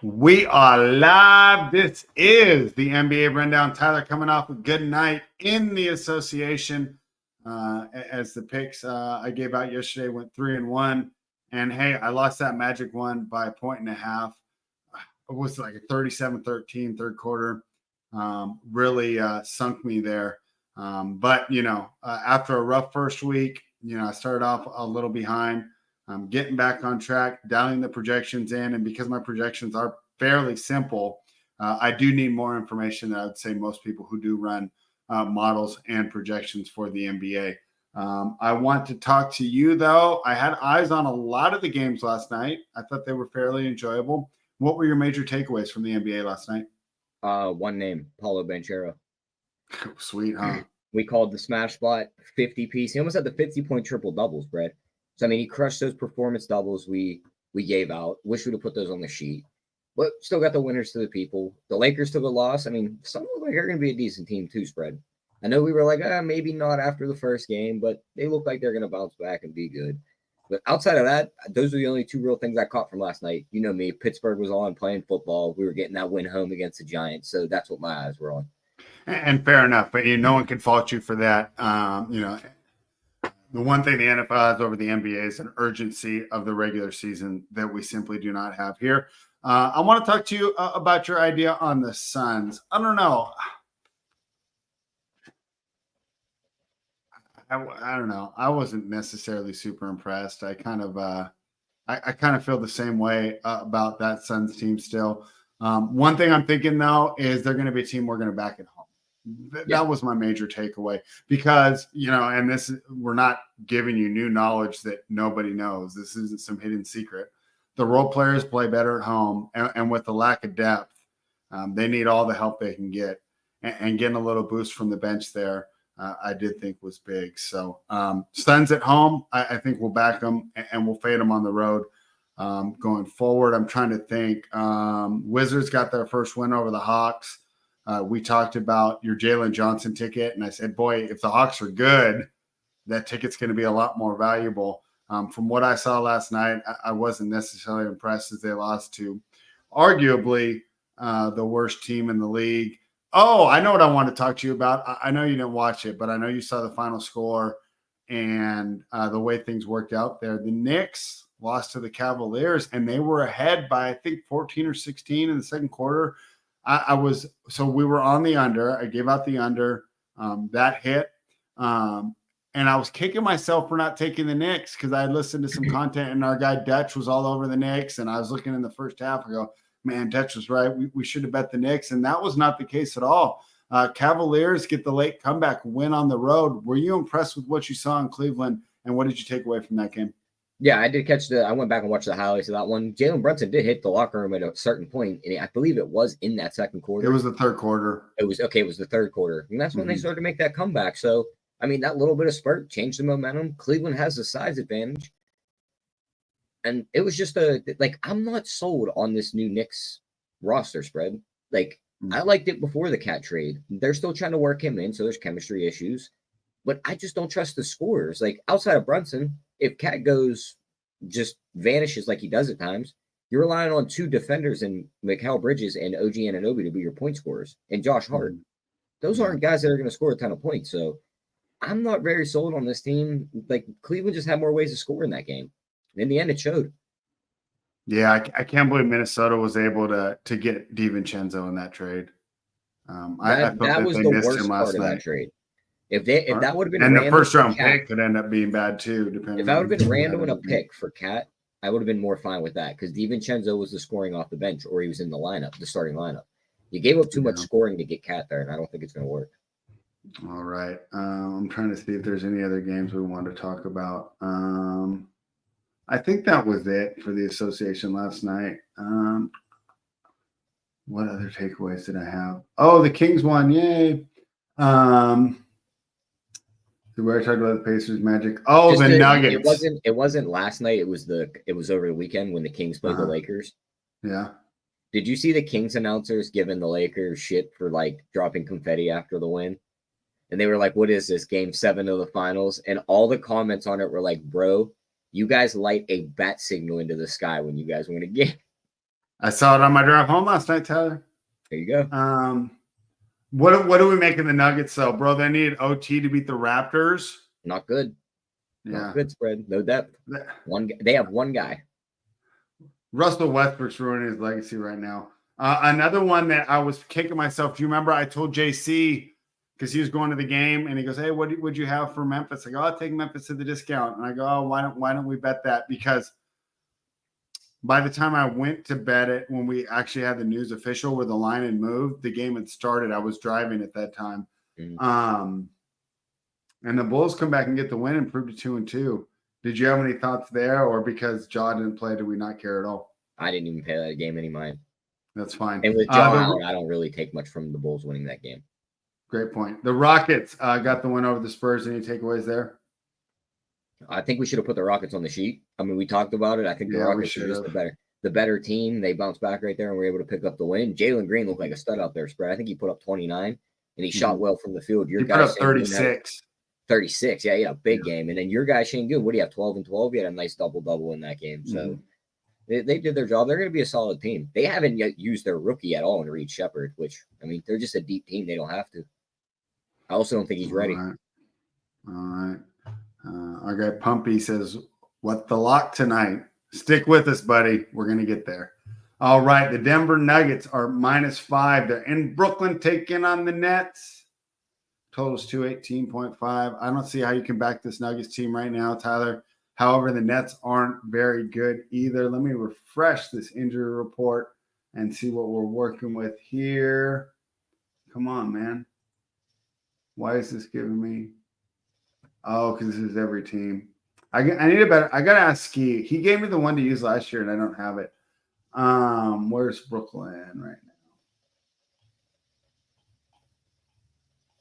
We are live. This is the NBA Rundown. Tyler coming off a good night in the association. As the picks I gave out yesterday went 3-1. And hey, I lost that magic one by a point and a half. It was like a 37-13 third quarter. Really sunk me there. But, after a rough first week, I started off a little behind. I'm getting back on track, dialing the projections in. And because my projections are fairly simple, I do need more information than I would say most people who do run models and projections for the NBA. I want to talk to you, though. I had eyes on a lot of the games last night. I thought they were fairly enjoyable. What were your major takeaways from the NBA last night? One name, Paulo Banchero. Sweet, huh? We called the smash spot 50-piece. He almost had the 50-point triple doubles, Brett. So, I mean, he crushed those performance doubles we gave out. Wish we'd have put those on the sheet. But still got the winners to the people. The Lakers took a loss. I mean, some look like they're going to be a decent team too, Spread. I know we were like, maybe not after the first game, but they look like they're going to bounce back and be good. But outside of that, those are the only two real things I caught from last night. You know me, Pittsburgh was on playing football. We were getting that win home against the Giants. So that's what my eyes were on. And fair enough, but no one can fault you for that. The one thing the NFL has over the NBA is an urgency of the regular season that we simply do not have here. I want to talk to you about your idea on the Suns. I don't know. I don't know. I wasn't necessarily super impressed. I kind of feel the same way about that Suns team still. One thing I'm thinking, though, is they're going to be a team we're going to back at home. That was my major takeaway because, and we're not giving you new knowledge that nobody knows. This isn't some hidden secret. The role players play better at home, and with the lack of depth, they need all the help they can get. And getting a little boost from the bench there, I did think was big. So Suns at home, I think we'll back them and we'll fade them on the road going forward. I'm trying to think. Wizards got their first win over the Hawks. We talked about your Jalen Johnson ticket, and I said, boy, if the Hawks are good, that ticket's going to be a lot more valuable. From what I saw last night, I wasn't necessarily impressed as they lost to arguably the worst team in the league. Oh, I know what I want to talk to you about. I know you didn't watch it, but I know you saw the final score and the way things worked out there. The Knicks lost to the Cavaliers, and they were ahead by, I think, 14 or 16 in the second quarter. We were on the under. I gave out the under. That hit. And I was kicking myself for not taking the Knicks because I had listened to some content and our guy Dutch was all over the Knicks. And I was looking in the first half. I go, man, Dutch was right. We should have bet the Knicks. And that was not the case at all. Cavaliers get the late comeback win on the road. Were you impressed with what you saw in Cleveland? And what did you take away from that game? Yeah, I did catch I went back and watched the highlights of that one. Jalen Brunson did hit the locker room at a certain point, and I believe it was in that second quarter. It was the third quarter. It was the third quarter. And that's when they started to make that comeback. So, I mean, that little bit of spurt changed the momentum. Cleveland has the size advantage. And it was just I'm not sold on this new Knicks roster spread. I liked it before the Cat trade. They're still trying to work him in, so there's chemistry issues. But I just don't trust the scorers. Outside of Brunson, if Cat just vanishes like he does at times, you're relying on two defenders in Mikal Bridges and OG Anunoby to be your point scorers, and Josh Hart. Those aren't guys that are going to score a ton of points. So I'm not very sold on this team. Cleveland just had more ways to score in that game. In the end, it showed. Yeah, I can't believe Minnesota was able to get DiVincenzo in that trade. I thought that was the worst part of that trade. If that would have been, and the first round pick could end up being bad too, depending. If that would have been Randall and a pick for Cat, I would have been more fine with that because DiVincenzo was the scoring off the bench, or he was in the starting lineup. You gave up too much scoring to get Cat there, and I don't think it's going to work. All right, I'm trying to see if there's any other games we want to talk about. I think that was it for the association last night. What other takeaways did I have? Oh, the Kings won! Yay! We already talked about the Pacers Magic. Oh, just the Nuggets. It wasn't last night. It was over the weekend when the Kings played the Lakers. Yeah. Did you see the Kings announcers giving the Lakers shit for dropping confetti after the win? And they were like, "What is this, Game 7 of the finals?" And all the comments on it were like, "Bro, you guys light a bat signal into the sky when you guys win a game." I saw it on my drive home last night, Tyler. There you go. What do we make of the Nuggets, though, bro? They need OT to beat the Raptors. Not good. Yeah. Not good spread. No depth. They have one guy. Russell Westbrook's ruining his legacy right now. Another one that I was kicking myself. Do you remember I told JC because he was going to the game and he goes, "Hey, what would you have for Memphis?" I go, "I'll take Memphis to the discount." And I go, "Oh, why don't we bet that?" Because by the time I went to bet it, when we actually had the news official where the line had moved, the game had started. I was driving at that time. And the Bulls come back and get the win and prove to 2-2. Did you have any thoughts there, or because Ja didn't play, do we not care at all? I didn't even pay that game any mind. That's fine. And with Ja out, I don't really take much from the Bulls winning that game. Great point. The Rockets got the win over the Spurs. Any takeaways there? I think we should have put the Rockets on the sheet. I mean, we talked about it. I think the Rockets are just the better team. They bounced back right there and were able to pick up the win. Jalen Green looked like a stud out there, spread. I think he put up 29, and he shot well from the field. He put up 36. 36. Yeah, he had a big game. And then your guy, Shane Good, what do you have, 12 and 12? He had a nice double-double in that game. So they did their job. They're going to be a solid team. They haven't yet used their rookie at all in Reed Shepherd, which, I mean, they're just a deep team. They don't have to. I also don't think he's ready. All right. Our guy Pumpy says, "What the lock tonight? Stick with us, buddy. We're going to get there." All right. The Denver Nuggets are -5. They're in Brooklyn taking on the Nets. Totals 218.5. I don't see how you can back this Nuggets team right now, Tyler. However, the Nets aren't very good either. Let me refresh this injury report and see what we're working with here. Come on, man. Why is this giving me? Oh, because this is every team. I need a better. I gotta ask Ski. He gave me the one to use last year, and I don't have it. Where's Brooklyn right now?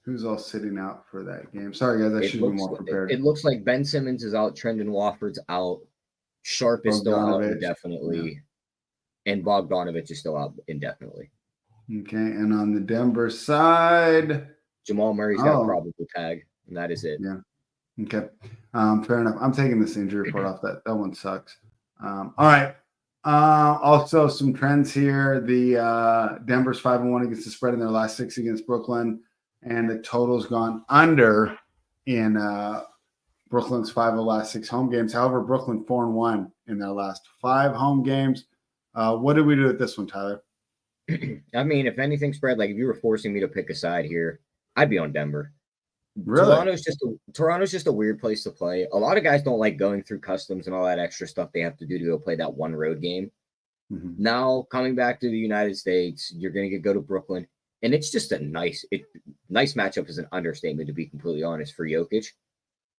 Who's all sitting out for that game? Sorry, guys. I should be more prepared. It looks like Ben Simmons is out. Trendon Wofford's out. Sharp is still out indefinitely. Yeah. And Bogdanovich is still out indefinitely. Okay. And on the Denver side, Jamal Murray's got a probable tag, and that is it. Yeah. Okay. Fair enough. I'm taking this injury report off. That one sucks. All right. Also, some trends here. The Denver's 5-1 against the spread in their last 6 against Brooklyn. And the total's gone under in Brooklyn's 5 of the last 6 home games. However, Brooklyn 4-1 in their last 5 home games. What did we do with this one, Tyler? I mean, if anything spread, like if you were forcing me to pick a side here, I'd be on Denver. Really? Toronto's just a weird place to play. A lot of guys don't like going through customs and all that extra stuff they have to do to go play that one road game. Now, coming back to the United States, you're going to go to Brooklyn. And it's just a nice matchup is an understatement, to be completely honest, for Jokic.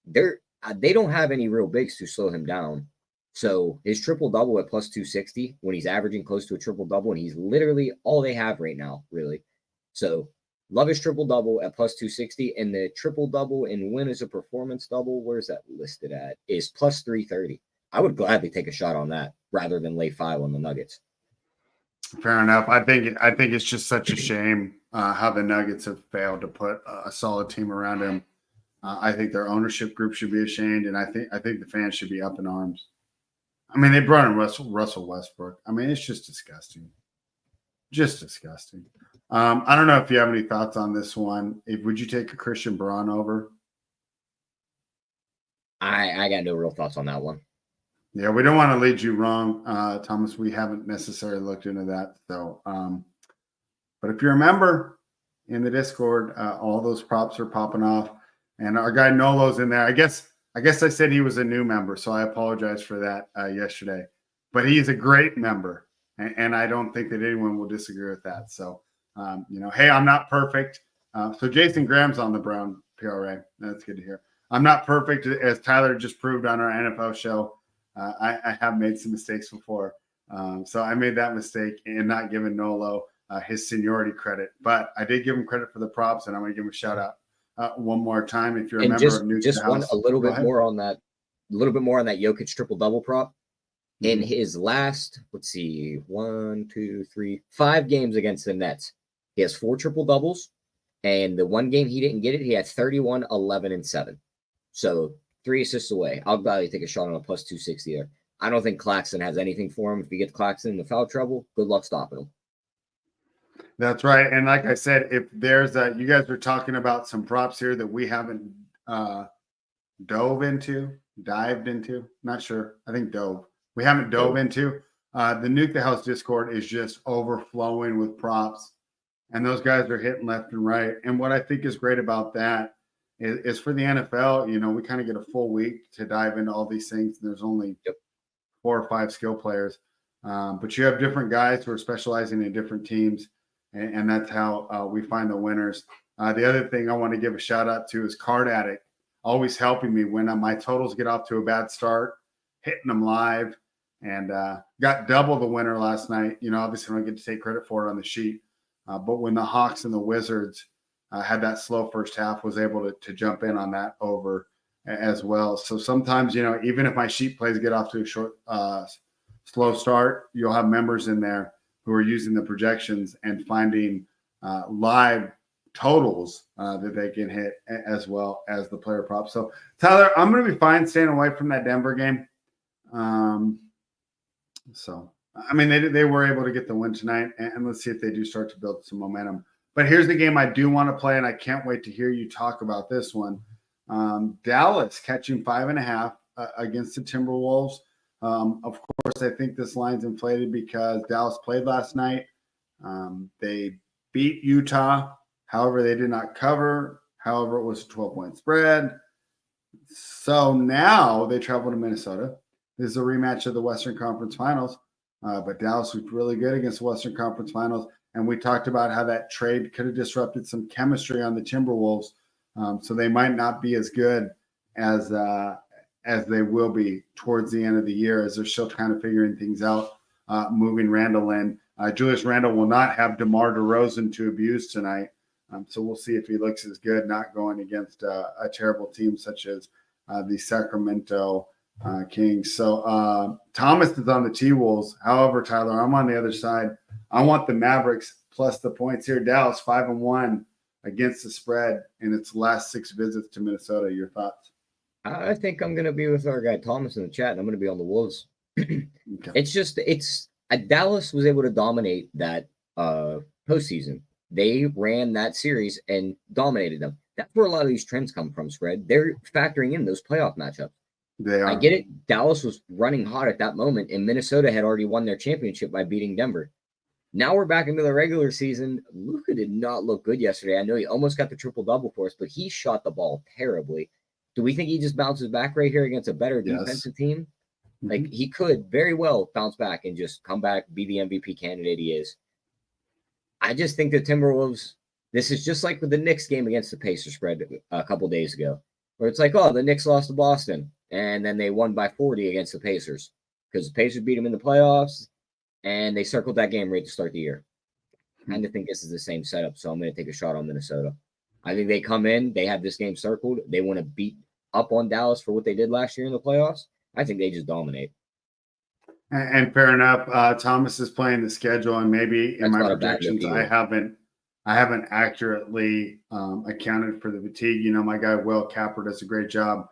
They don't have any real bigs to slow him down. So his triple-double at plus 260, when he's averaging close to a triple-double, and he's literally all they have right now, really. So love his triple-double at plus 260, and the triple-double and win as a performance double, where's that listed at, is plus 330. I would gladly take a shot on that rather than lay 5 on the Nuggets. Fair enough. I think it's just such a shame how the Nuggets have failed to put a solid team around him. I think their ownership group should be ashamed, and I think the fans should be up in arms. I mean, they brought in Russell Westbrook. I mean, it's just disgusting. Just disgusting. I don't know if you have any thoughts on this one. Would you take a Christian Braun over? I got no real thoughts on that one. Yeah, we don't want to lead you wrong, Thomas. We haven't necessarily looked into that. So, but if you remember in the Discord, all those props are popping off, and our guy Nolo's in there. I guess I said he was a new member, so I apologize for that yesterday. But he's a great member, and I don't think that anyone will disagree with that. So, hey, I'm not perfect. So Jason Graham's on the Brown PRA. That's good to hear. I'm not perfect, as Tyler just proved on our NFL show. I have made some mistakes before. So I made that mistake in not giving Nolo his seniority credit. But I did give him credit for the props, and I'm going to give him a shout-out one more time. If you're a member of New just one, a little bit more on that Jokic triple-double prop. In his last, 5 games against the Nets, he has 4 triple-doubles. And the one game he didn't get it, he had 31, 11, and 7. So 3 assists away. I'll gladly take a shot on a plus 260 there. I don't think Claxton has anything for him. If he gets Claxton into foul trouble, good luck stopping him. That's right. And like I said, if there's you guys were talking about some props here that we haven't dived into. Not sure. I think dove. We haven't dove into. The Nuke the House Discord is just overflowing with props, and those guys are hitting left and right. And what I think is great about that is for the NFL, we kind of get a full week to dive into all these things. And there's only 4 or 5 skill players, but you have different guys who are specializing in different teams, and that's how we find the winners. The other thing I want to give a shout out to is Card Addict, always helping me when my totals get off to a bad start, hitting them live, and got double the winner last night. Obviously I don't get to take credit for it on the sheet, but when the Hawks and the Wizards had that slow first half, was able to jump in on that over as well. So sometimes, even if my sheet plays get off to a short, slow start, you'll have members in there who are using the projections and finding live totals that they can hit, as well as the player props. So Tyler, I'm going to be fine staying away from that Denver game. They were able to get the win tonight, and let's see if they do start to build some momentum. But here's the game I do want to play, and I can't wait to hear you talk about this one. Dallas catching 5.5 against the Timberwolves. Of course, I think this line's inflated because Dallas played last night. They beat Utah. However, they did not cover. However, it was a 12-point spread. So now they travel to Minnesota. This is a rematch of the Western Conference Finals. But Dallas was really good against the Western Conference Finals. And we talked about how that trade could have disrupted some chemistry on the Timberwolves. So they might not be as good as they will be towards the end of the year, as they're still kind of figuring things out, moving Randall in. Julius Randle will not have DeMar DeRozan to abuse tonight. So we'll see if he looks as good, not going against a terrible team such as the Sacramento Kings. So Thomas is on the T-Wolves. However, Tyler, I'm on the other side. I want the Mavericks plus the points here. Dallas 5-1 against the spread in its last 6 visits to Minnesota. Your thoughts? I think I'm going to be with our guy Thomas in the chat, and I'm going to be on the Wolves. Okay. It's Dallas was able to dominate that postseason. They ran that series and dominated them. That's where a lot of these trends come from, Spread. They're factoring in those playoff matchups. They are. I get it. Dallas was running hot at that moment, and Minnesota had already won their championship by beating Denver. Now we're back into the regular season. Luka did not look good yesterday. I know he almost got the triple-double for us, but he shot the ball terribly. Do we think he just bounces back right here against a better defensive team? Mm-hmm. Like, he could very well bounce back and just come back, be the MVP candidate he is. I just think the Timberwolves, this is just like with the Knicks game against the Pacers spread a couple days ago, where it's like, oh, the Knicks lost to Boston, and then they won by 40 against the Pacers because the Pacers beat them in the playoffs, and they circled that game right to start the year. I kind of think this is the same setup, so I'm going to take a shot on Minnesota. I think they come in, they have this game circled, they want to beat up on Dallas for what they did last year in the playoffs. I think they just dominate. And fair enough. Thomas is playing the schedule, and maybe in my projections, I haven't accurately accounted for the fatigue. My guy Will Capper does a great job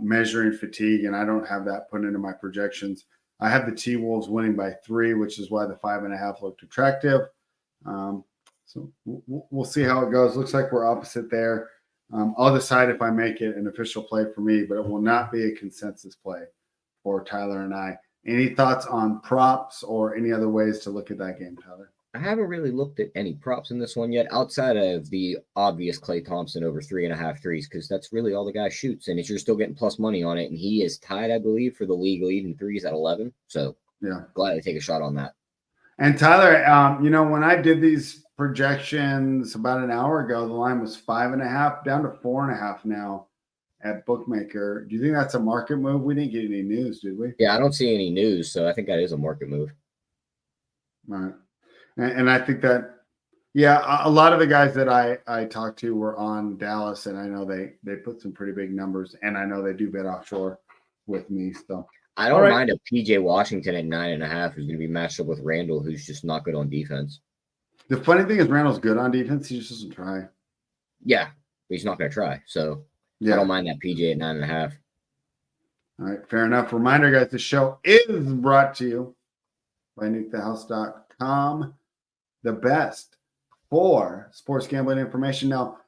measuring fatigue, and I don't have that put into my projections. I have the T-Wolves winning by 3, which is why the 5.5 looked attractive. So we'll see how it goes. Looks like we're opposite there. I'll decide if I make it an official play for me, but it will not be a consensus play for Tyler and I. Any thoughts on props or any other ways to look at that game, Tyler? I haven't really looked at any props in this one yet, outside of the obvious Klay Thompson over 3.5 threes, because that's really all the guy shoots, and you're still getting plus money on it, and he is tied, I believe, for the league lead in threes at 11. So yeah, glad to take a shot on that. And Tyler, when I did these projections about an hour ago, the line was 5.5 down to 4.5 now at Bookmaker. Do you think that's a market move? We didn't get any news, did we? Yeah, I don't see any news, so I think that is a market move. All right. And I think that, a lot of the guys that I talked to were on Dallas, and I know they put some pretty big numbers, and I know they do bet offshore with me. So I don't mind a PJ Washington at 9.5 who's going to be matched up with Randall, who's just not good on defense. The funny thing is Randall's good on defense. He just doesn't try. Yeah, but he's not going to try. So I don't mind that PJ at 9.5. All right, fair enough. Reminder, guys, the show is brought to you by nukethehouse.com, the best for sports gambling information. Now,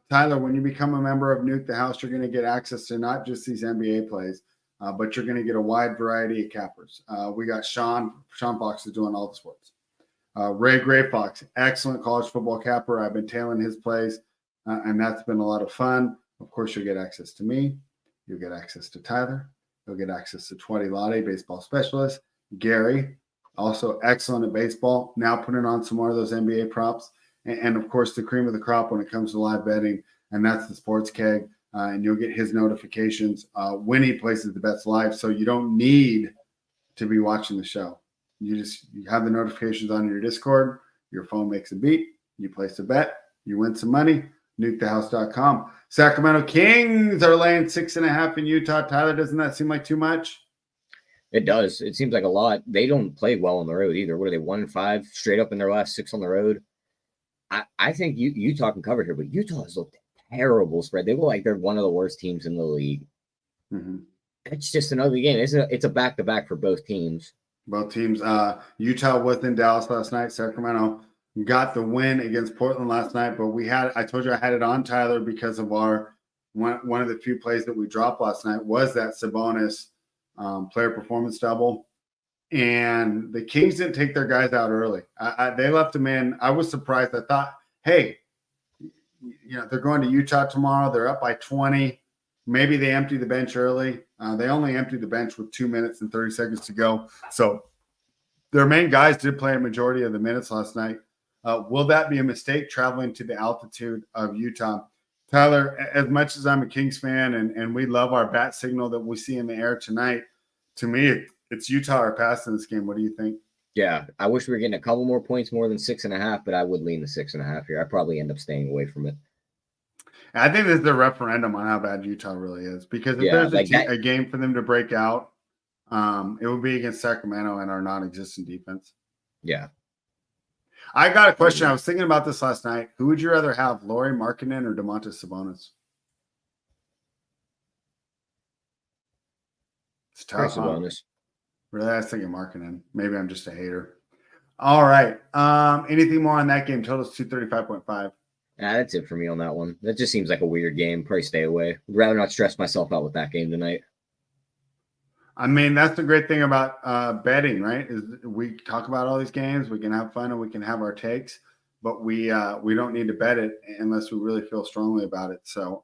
Tyler, when you become a member of Nuke the House, you're going to get access to not just these NBA plays, but you're going to get a wide variety of cappers. We got Sean Fox is doing all the sports. Ray Gray Fox, excellent college football capper. I've been tailing his plays, and that's been a lot of fun. Of course, you'll get access to me. You'll get access to Tyler. You'll get access to Twitty Lottie, baseball specialist. Gary, also excellent at baseball. Now putting on some more of those NBA props. And of course, the cream of the crop when it comes to live betting, and that's the Sports Keg. And you'll get his notifications when he places the bets live. So you don't need to be watching the show. You have the notifications on your Discord. Your phone makes a beep. You place a bet. You win some money. NukeTheHouse.com. Sacramento Kings are laying 6.5 in Utah. Tyler, doesn't that seem like too much? It does. It seems like a lot. They don't play well on the road either. What are they, 1-5 straight up in their last 6 on the road? I think Utah can cover here, but Utah has looked terrible spread. They look like they're one of the worst teams in the league. Mm-hmm. It's just another game. It's a back-to-back for both teams. Both teams. Utah was in Dallas last night. Sacramento got the win against Portland last night, but I told you I had it on Tyler because of one of the few plays that we dropped last night was that Sabonis player performance double. And the Kings didn't take their guys out early. They left them in. I was surprised. I thought, hey, they're going to Utah tomorrow. They're up by 20. Maybe they empty the bench early. They only emptied the bench with 2 minutes and 30 seconds to go. So their main guys did play a majority of the minutes last night. Will that be a mistake traveling to the altitude of Utah? Tyler, as much as I'm a Kings fan and we love our bat signal that we see in the air tonight, to me, it's Utah or pass in this game. What do you think? Yeah, I wish we were getting a couple more points more than 6.5, but I would lean the 6.5 here. I'd probably end up staying away from it. I think this is a referendum on how bad Utah really is, because if there's a game for them to break out, it would be against Sacramento and our non-existent defense. Yeah. I got a question. I was thinking about this last night. Who would you rather have, Lauri Markkanen or Domantas Sabonis? It's tough. Sabonis. Really, I was thinking Markkanen. Maybe I'm just a hater. All right. Anything more on that game? Total's 235.5. That's it for me on that one. That just seems like a weird game. Probably stay away. Would rather not stress myself out with that game tonight. I mean, that's the great thing about betting, right? Is we talk about all these games, we can have fun and we can have our takes, but we don't need to bet it unless we really feel strongly about it. So,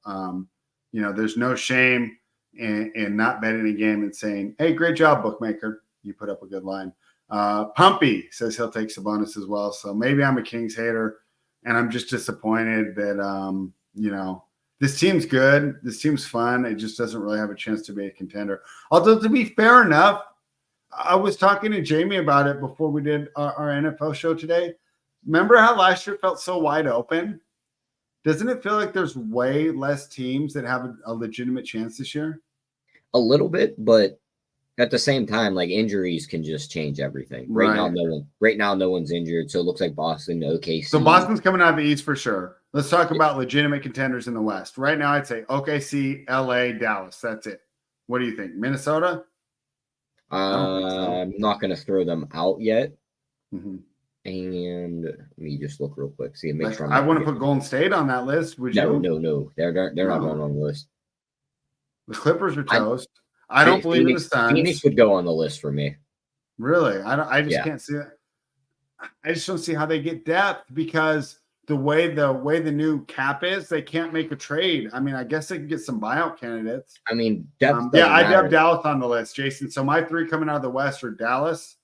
there's no shame in not betting a game and saying, "Hey, great job, bookmaker. You put up a good line." Pumpy says he'll take Sabonis as well. So maybe I'm a Kings hater, and I'm just disappointed that this team's good. This team's fun. It just doesn't really have a chance to be a contender. Although, to be fair enough, I was talking to Jamie about it before we did our NFL show today. Remember how last year felt so wide open? Doesn't it feel like there's way less teams that have a legitimate chance this year? A little bit, but at the same time, like, injuries can just change everything. Right now, no one's injured, so it looks like Boston, OKC. So Boston's coming out of the East for sure. Let's talk about legitimate contenders in the West. Right now, I'd say OKC, LA, Dallas. That's it. What do you think? Minnesota? I'm not going to throw them out yet. Mm-hmm. And let me just look real quick. See, make sure. I want to put Golden State on that list. Would you? No. They're not going on the list. The Clippers are toast. I don't believe in the Suns. Phoenix would go on the list for me. Really? I just can't see it. I just don't see how they get depth, because the way the new cap is, they can't make a trade. I mean, I guess they can get some buyout candidates. I mean, depth. I have Dallas on the list, Jason. So my 3 coming out of the West are Dallas,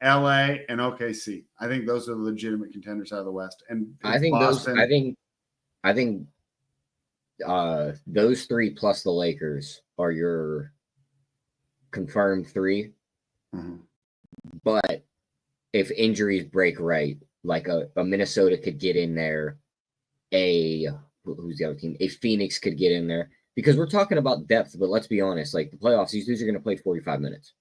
LA, and OKC. I think those are the legitimate contenders out of the West. And I think Boston, I think those 3 plus the Lakers are your confirmed 3. Mm-hmm. But if injuries break right, like a Minnesota could get in there, who's the other team? A Phoenix could get in there, because we're talking about depth. But let's be honest, like, the playoffs, these dudes are going to play 45 minutes.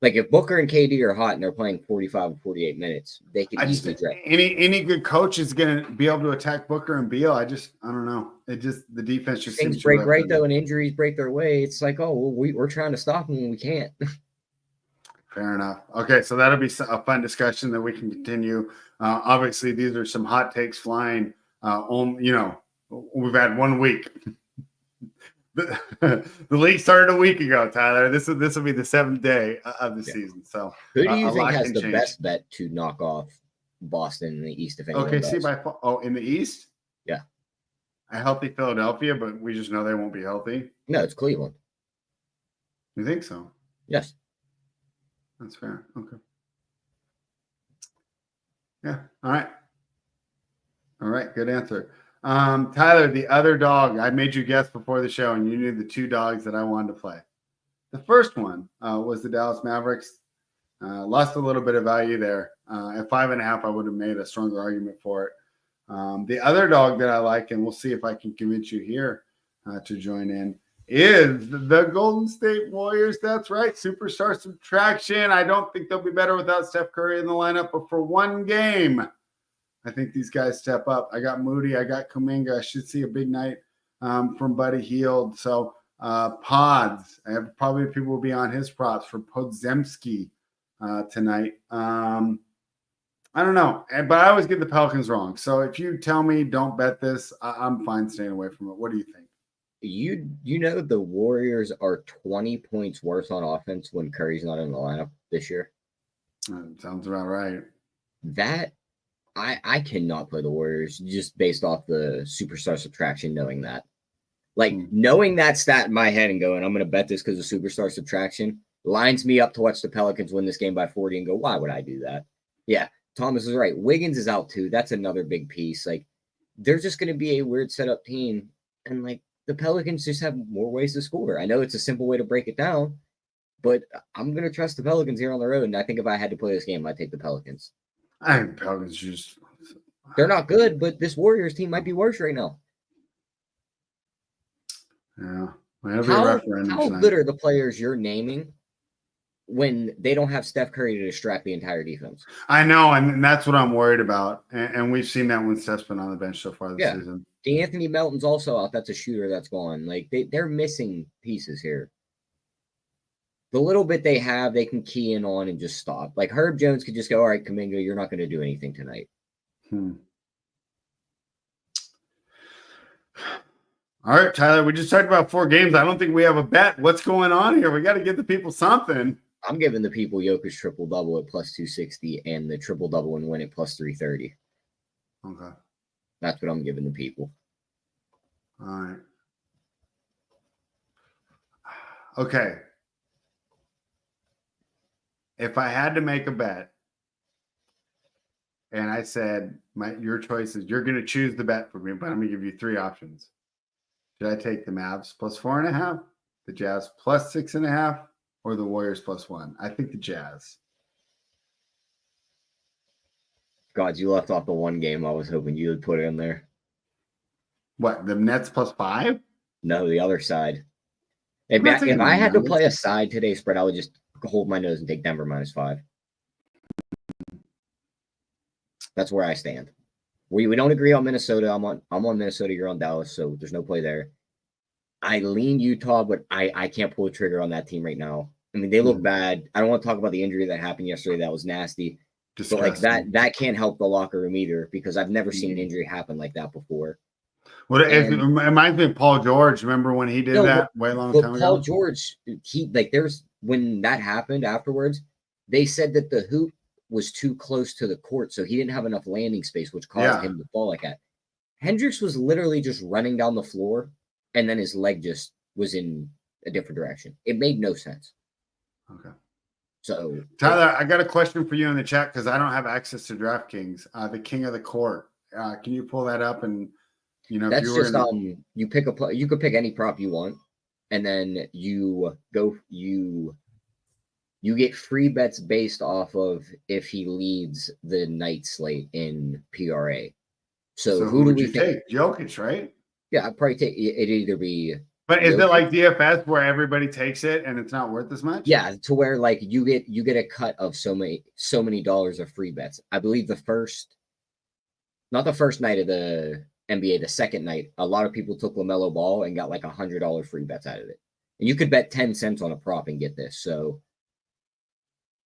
Like, if Booker and KD are hot and they're playing 45 or 48 minutes, they could easily draft. Any good coach is going to be able to attack Booker and Beal. I don't know. the defense just Things seems break right though, and injuries break their way. It's like, oh, well, we're trying to stop them when we can't. Fair enough. Okay, so that'll be a fun discussion that we can continue. Obviously, these are some hot takes flying. We've had 1 week. The league started a week ago, Tyler. This will be the 7th day of the season. So, who do you think has the best bet to knock off Boston in the East? If anyone does? In the East, yeah, a healthy Philadelphia, but we just know they won't be healthy. No, it's Cleveland. You think so? Yes. That's fair. Okay. Yeah. All right. Good answer. Tyler, the other dog, I made you guess before the show, and you knew the 2 dogs that I wanted to play. The first one was the Dallas Mavericks. Lost a little bit of value there. At 5.5, I would have made a stronger argument for it. The other dog that I like, and we'll see if I can convince you here to join in, is the Golden State Warriors. That's right. Superstar subtraction. I don't think they'll be better without Steph Curry in the lineup, but for 1 game, I think these guys step up. I got Moody. I got Kuminga. I should see a big night from Buddy Hield. So Pods. Probably people will be on his props for Podzemski tonight. I don't know, but I always get the Pelicans wrong. So if you tell me don't bet this, I'm fine staying away from it. What do you think? You know the Warriors are 20 points worse on offense when Curry's not in the lineup this year. Sounds about right. That I cannot play the Warriors just based off the superstar subtraction, knowing that. Knowing that stat in my head and going, I'm going to bet this because of superstar subtraction, lines me up to watch the Pelicans win this game by 40 and go, why would I do that? Yeah, Thomas is right. Wiggins is out too. That's another big piece. They're just going to be a weird setup team. And the Pelicans just have more ways to score. I know it's a simple way to break it down, but I'm going to trust the Pelicans here on the road. And I think if I had to play this game, I'd take the Pelicans. I think Pelicans just... They're not good, but this Warriors team might be worse right now. Yeah. How good are the players you're naming when they don't have Steph Curry to distract the entire defense? I know, and that's what I'm worried about. And we've seen that when Steph's been on the bench so far this season. D'Anthony Melton's also out. That's a shooter that's gone. They're missing pieces here. The little bit they have, they can key in on and just stop. Herb Jones could just go, all right, Kuminga, you're not going to do anything tonight. All right, Tyler, we just talked about 4 games. I don't think we have a bet. What's going on here? We got to give the people something. I'm giving the people Jokic triple-double at plus 260 and the triple-double and win at plus 330. Okay. That's what I'm giving the people. All right. Okay. If I had to make a bet, and I said, your choice is you're going to choose the bet for me, but I'm going to give you 3 options. Should I take the Mavs plus 4.5, the Jazz plus 6.5, or the Warriors plus 1? I think the Jazz. God, you left off the one game I was hoping you would put in there. What, the Nets plus 5? No, the other side. If I had to play a side today spread, I would just hold my nose and take Denver minus 5. That's where I stand. We don't agree on Minnesota. I'm on Minnesota. You're on Dallas, so there's no play there. I lean Utah, but I can't pull the trigger on that team right now. I mean, they look bad. I don't want to talk about the injury that happened yesterday. That was nasty. Disgusting. But that can't help the locker room either because I've never seen an injury happen like that before. It reminds me of Paul George. Remember when he did that way long time ago? Paul George, when that happened afterwards, they said that the hoop was too close to the court, so he didn't have enough landing space, which caused him to fall like that. Hendricks was literally just running down the floor, and then his leg just was in a different direction. It made no sense. Okay. So, Tyler, I got a question for you in the chat because I don't have access to DraftKings. The King of the Court. Can you pull that up? And that's you pick you could pick any prop you want, and then you get free bets based off of if he leads the night slate in PRA. So who do we think? Jokic, right? Yeah, I'd probably take it. Either be. But is it like DFS where everybody takes it and it's not worth as much? Yeah, to where you get a cut of so many dollars of free bets. I believe not the first night of the NBA the second night, a lot of people took LaMelo Ball and got like $100 free bets out of it. And you could bet 10 cents on a prop and get this. So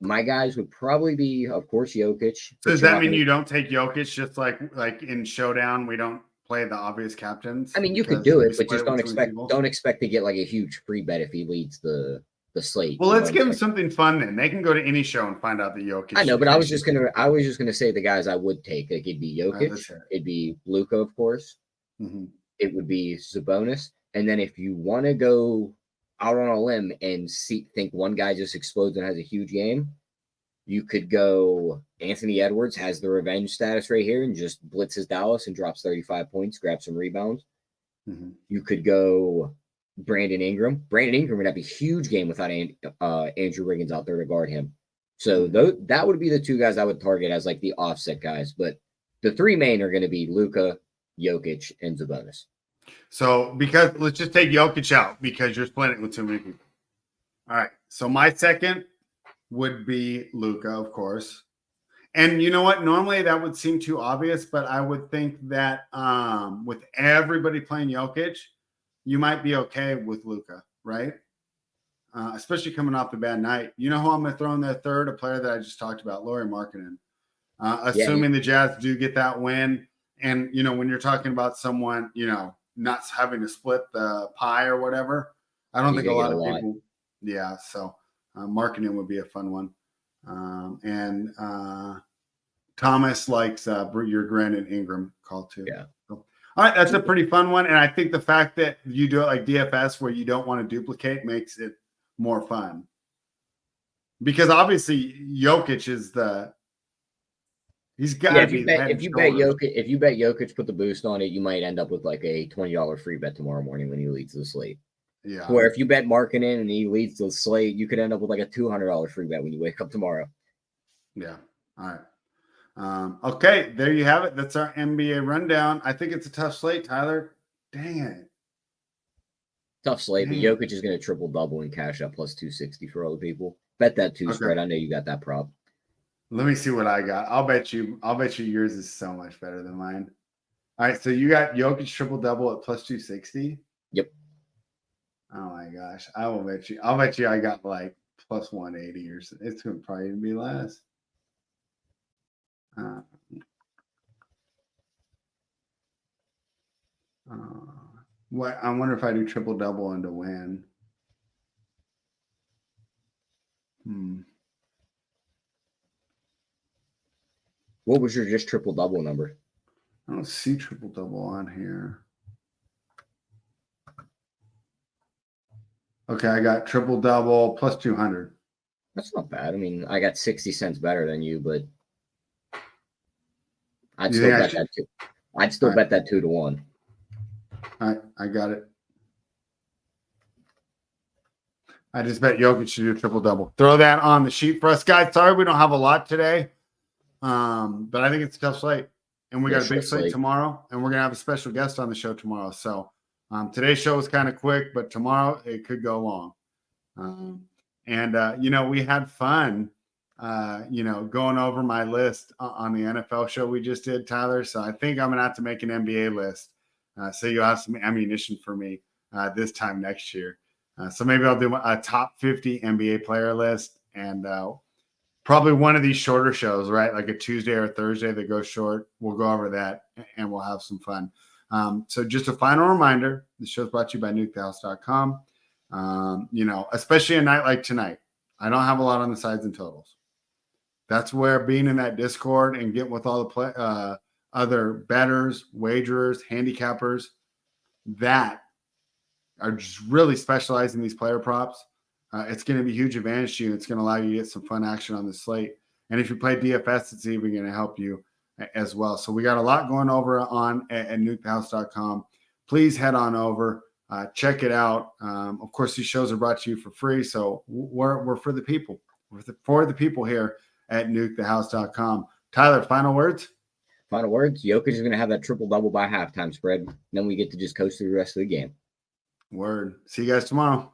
my guys would probably be, of course, Jokic. So does that mean you don't take Jokic just like in Showdown, we don't play the obvious captains? I mean, you could do it, but just don't expect to get like a huge free bet if he leads the slate. Well, let's give them something fun then. They can go to any show and find out that Jokic. I know, but I was just gonna say the guys I would take. Like it'd be Jokic, it'd be Luka, of course. Mm-hmm. It would be Sabonis, and then if you want to go out on a limb and think one guy just explodes and has a huge game, you could go Anthony Edwards has the revenge status right here and just blitzes Dallas and drops 35 points, grabs some rebounds. Mm-hmm. You could go Brandon Ingram. Brandon Ingram would have a huge game without Andrew Wiggins out there to guard him. So that would be the two guys I would target as like the offset guys. But the three main are going to be Luka, Jokic, and Sabonis. So because let's just take Jokic out because you're splitting it with too many people. All right. So my second would be Luka, of course. And you know what? Normally that would seem too obvious, but I would think that with everybody playing Jokic, you might be okay with Luka, right? Especially coming off the bad night. You know who I'm going to throw in there third? A player that I just talked about, Lauri Markkanen. Assuming the Jazz do get that win. And, you know, when you're talking about someone, you know, not having to split the pie or whatever, I don't think a lot of people. Yeah, so Markkanen would be a fun one. And Thomas likes your Brandon Ingram call too. Yeah. So, all right, that's a pretty fun one. And I think the fact that you do it like DFS where you don't want to duplicate makes it more fun. Because obviously Jokic is he's got to be if you bet Jokic, put the boost on it, you might end up with like a $20 free bet tomorrow morning when he leads the slate. Yeah. Where if you bet Markkanen and he leads the slate, you could end up with like a $200 free bet when you wake up tomorrow. Yeah. All right. Okay, there you have it. That's our NBA rundown. I think it's a tough slate, Tyler. Dang it. Tough slate, but Jokic is going to triple double and cash up plus 260 for other people. Bet that spread. I know you got that prop. Let me see what I got. I'll bet you yours is so much better than mine. All right, so you got Jokic triple double at plus 260. Yep. Oh my gosh, I'll bet you I got like plus 180 or something. It's going to probably even be less. What I wonder if I do triple double and to win. What was your just triple double number? I don't see triple double on here. Okay, I got triple double plus 200. That's not bad. I mean, I got 60 cents better than you, but I'd still bet that too. I'd still bet that 2-1. All right, I got it. I just bet Jokic should do a triple double. Throw that on the sheet for us, guys. Sorry we don't have a lot today, but I think it's a tough slate, and we got a big slate tomorrow, and we're gonna have a special guest on the show tomorrow. So today's show was kind of quick, but tomorrow it could go long. You know, we had fun. You know, going over my list on the NFL show we just did, Tyler. So I think I'm gonna have to make an NBA list. So you'll have some ammunition for me this time next year. So maybe I'll do a top 50 NBA player list and probably one of these shorter shows, right? Like a Tuesday or a Thursday that goes short. We'll go over that and we'll have some fun. So just a final reminder, the show's brought to you by nukethehouse.com. You know, especially a night like tonight, I don't have a lot on the sides and totals. That's where being in that Discord and getting with all the other bettors, wagerers, handicappers that are just really specialized in these player props. It's going to be a huge advantage to you. It's going to allow you to get some fun action on the slate. And if you play DFS, it's even going to help you as well. So we got a lot going over on at nukethehouse.com. Please head on over, check it out. Of course, these shows are brought to you for free. So we're for the people. We're for the people here at nukethehouse.com. Tyler, final words? Final words. Jokic is going to have that triple-double by halftime spread. Then we get to just coast through the rest of the game. Word. See you guys tomorrow.